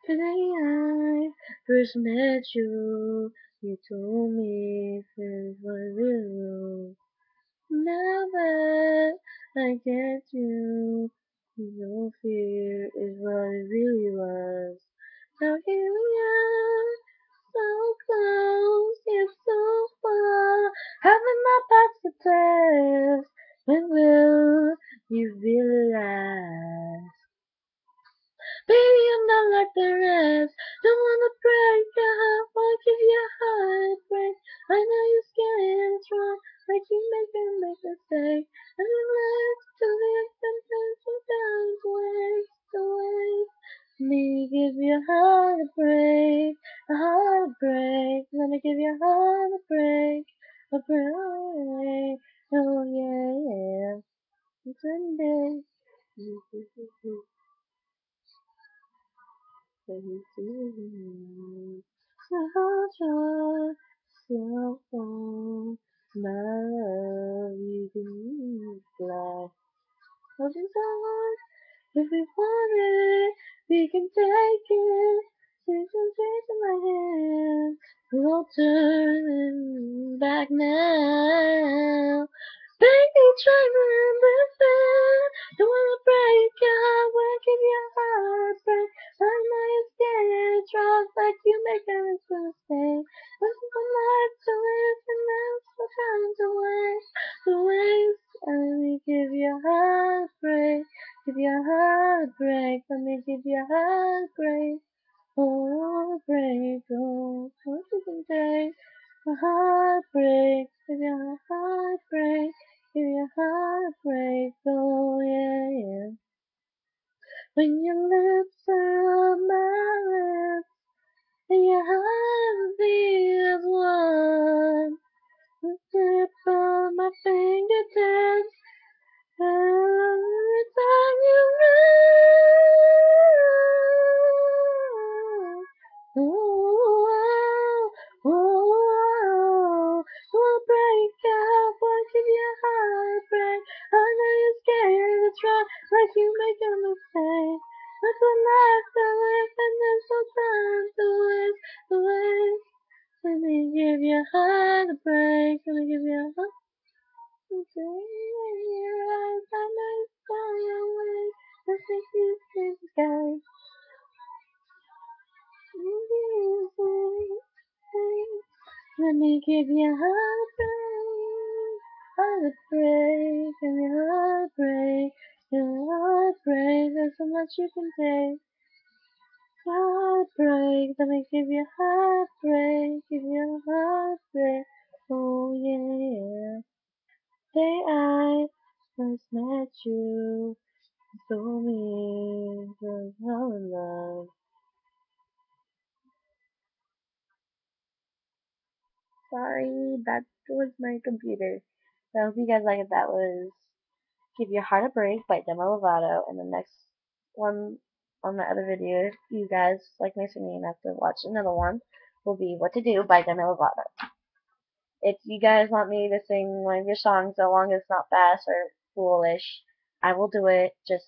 Today I first met you, you told me this was real. Now that I get you, no fear is what it really was. Now here we are, so close, yet so far. Haven't I passed the test? When will you realize? Baby, I'm not like the rest. Don't wanna break your heart, wanna give you a heartbreak. I know you're scared and it's wrong, like you make a mistake. And I'm left to live and sometimes waste away. Me give you a heartbreak, a heartbreak. Let me give you a heartbreak, a break. Oh yeah, yeah. Sunday. So so long, my love, you can fly. Nothing so hard, if we want it, we can take it. Since I'm chasing my hand, no turning back now. Baby, try to understand. Don't wanna break your heart, wanna give your heart break. I know you're scared, drunk like you make a mistake. This is a night to live and that's no time to waste. To waste, let me give you a heartbreak. Give you a heartbreak, let me give you a heartbreak. Oh, break, oh, what you can take. A heartbreak, give you a heartbreak, give you a heartbreak, oh yeah, yeah. When your lips are on my lips, and your heart feels warm, the tip of my fingertips, every time you move. Ooh, we'll break up, we'll give you a heartbreak. I know you're scared to try, like you make a mistake. That's a life to live, and there's no time to waste, to waste. Let me give you a heartbreak, let me give you a heartbreak. In your eyes, I know it's far away. I think you see the sky. Let me give you a heartbreak, heartbreak, give me a heartbreak, give me a heartbreak. There's so much you can take. Heartbreak, let me give you a heartbreak, give you a heartbreak. Oh yeah. Day I first met you, you told me it was all in love. Sorry, that was my computer. So I hope you guys like it. That was Give Your Heart a Break by Demi Lovato. And the next one on my other video, if you guys like my singing and have to watch another one, will be What to Do by Demi Lovato. If you guys want me to sing one of your songs, so long as it's not fast or foolish, I will do it. Just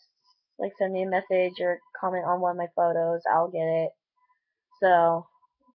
like send me a message or comment on one of my photos. I'll get it. So